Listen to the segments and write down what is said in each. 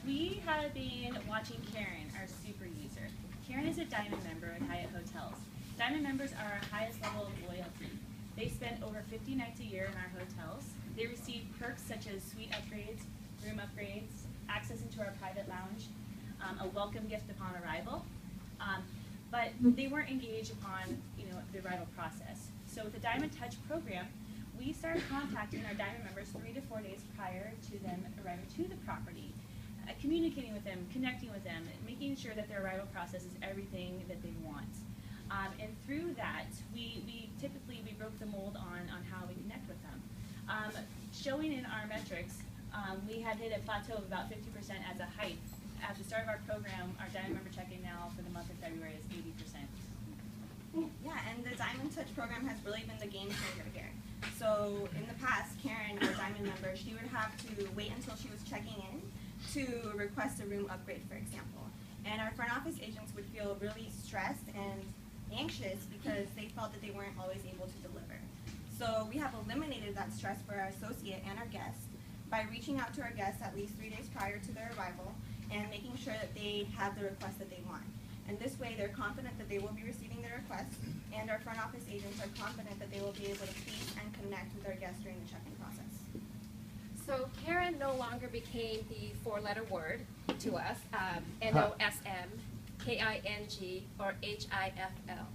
We have been watching Karen, our super user. Karen is a Diamond member at Hyatt Hotels. Diamond members are our highest level of loyalty. They spend over 50 nights a year in our hotels. They receive perks such as suite upgrades, room upgrades, access into our private lounge, a welcome gift upon arrival. But they weren't engaged upon the arrival process. So with the Diamond Touch program, we started contacting our Diamond members 3 to 4 days prior to them arriving to the property, communicating with them, connecting with them, making sure that their arrival process is everything that they want. And through that, we typically broke the mold on how we connect with them. Showing in our metrics, we had hit a plateau of about 50% as a height. At the start of our program, our Diamond member check-in now for the month of February is 80%. Yeah, and the Diamond Touch program has really been the game changer here. So in the past, Karen, our Diamond member, she would have to wait until she was checking in to request a room upgrade, for example. And our front office agents would feel really stressed and anxious because they felt that they weren't always able to deliver. So we have eliminated that stress for our associate and our guests by reaching out to our guests at least 3 days prior to their arrival and making sure that they have the request that they want. And this way they're confident that they will be receiving their request, and our front office agents are confident that they will be able to speak and connect with our guests during the check-in process. So Karen no longer became the 4-letter word to us, NOSM, KING, or HIFL.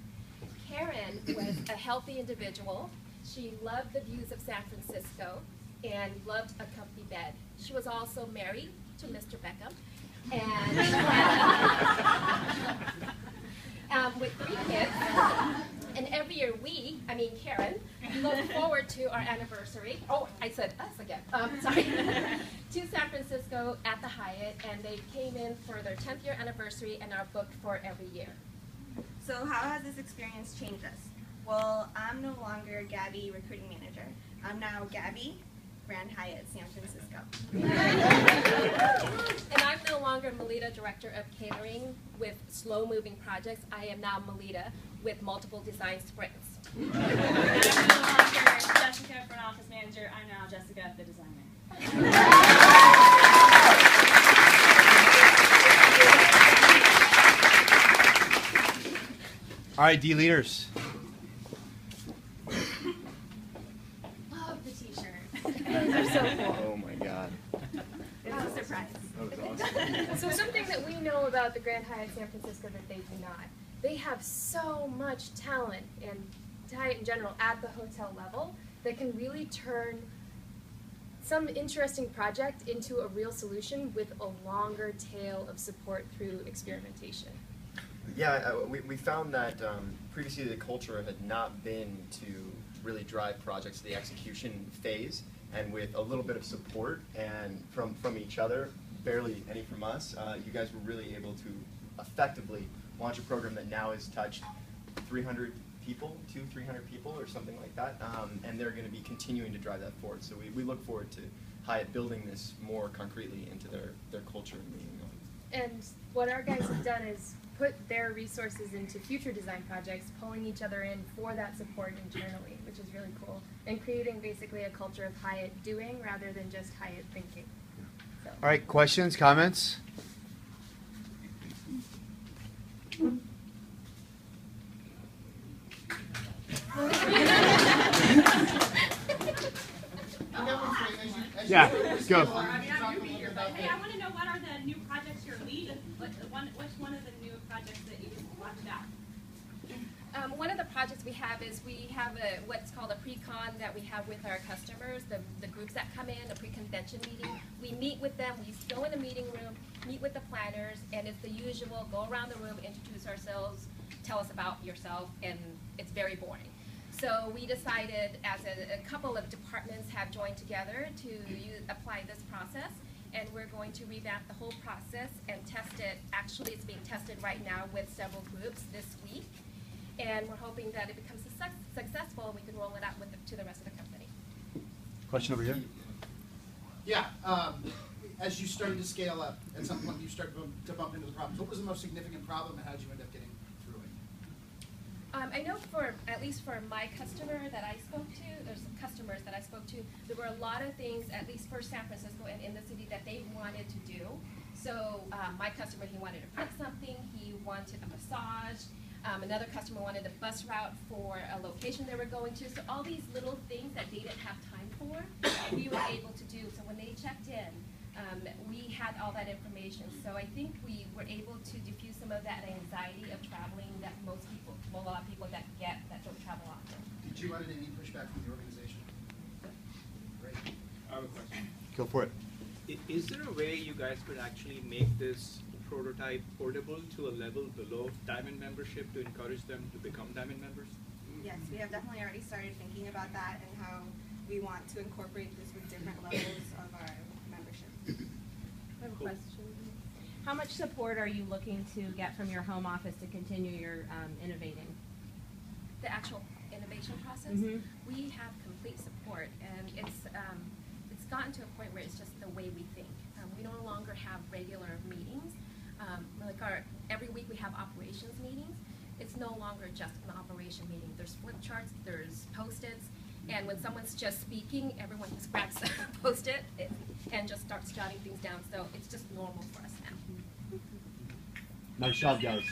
Karen was a healthy individual. She loved the views of San Francisco and loved a comfy bed. She was also married to Mr. Beckham, and with 3 kids. And every year Karen, look forward to our anniversary. Oh, I said us again. Sorry. To San Francisco at the Hyatt, and they came in for their 10th year anniversary and are booked for every year. So how has this experience changed us? Well, I'm no longer Gabby, recruiting manager. I'm now Gabby, Grand Hyatt, San Francisco. And I'm no longer Melita, Director of Catering with slow-moving projects. I am now Melita with multiple design sprints. I'm no longer Jessica, Front Office Manager. I'm now Jessica, the designer. All right, D leaders. Love the t-shirt. Those are so cool. Oh my God. It was a surprise. That was awesome. So something that we know about the Grand Hyatt San Francisco that they do not. They have so much talent, and Hyatt in general, at the hotel level that can really turn some interesting project into a real solution with a longer tail of support through experimentation. Yeah, we found that previously the culture had not been to really drive projects to the execution phase, and with a little bit of support and from each other, barely any from us, you guys were really able to effectively launch a program that now has touched 300 people, 300 people or something like that, and they're going to be continuing to drive that forward. So we look forward to Hyatt building this more concretely into their culture and meeting. And what our guys have done is put their resources into future design projects, pulling each other in for that support internally, which is really cool, and creating basically a culture of Hyatt doing rather than just Hyatt thinking. So. All right, questions, comments? Yeah, go. Hey, I want to know, what are the new projects you're leading? What's one of the new projects that you watched out? One of the projects we have is we have what's called a pre-con that we have with our customers, the groups that come in, a pre-convention meeting. We meet with them, we go in a meeting room, meet with the planners, and it's the usual, go around the room, introduce ourselves, tell us about yourself, and it's very boring. So we decided, as a couple of departments have joined together to apply this process, and we're going to revamp the whole process and test it. Actually, it's being tested right now with several groups this week, and we're hoping that it becomes successful and we can roll it out to the rest of the company. Question over here. Yeah, as you started to scale up, at some point you started to bump into the problems. What was the most significant problem, and how did you end up getting through it? I know at least for my customer that I spoke to, there's some customers that I spoke to, there were a lot of things, at least for San Francisco and in the city, that they wanted to do, So my customer, he wanted to print something, he wanted a massage. Another customer wanted a bus route for a location they were going to. So all these little things that they didn't have time for, we were able to do. So when they checked in, we had all that information. So I think we were able to diffuse some of that anxiety of traveling that most people, well, a lot of people that don't travel often. Did you run into any pushback from the organization? Great. I have a question. Go for it. Is there a way you guys could actually make this prototype portable to a level below Diamond membership to encourage them to become Diamond members? Yes, we have definitely already started thinking about that and how we want to incorporate this with different levels of our membership. I have a question. How much support are you looking to get from your home office to continue your innovating? The actual innovation process, we have complete support, and it's gotten to a point where it's just the way we think. We no longer have regular meetings. Every week we have operations meetings. It's no longer just an operation meeting. There's flip charts, there's Post-its, and when someone's just speaking, everyone just grabs a Post-it and just starts jotting things down. So it's just normal for us now. Nice job, guys.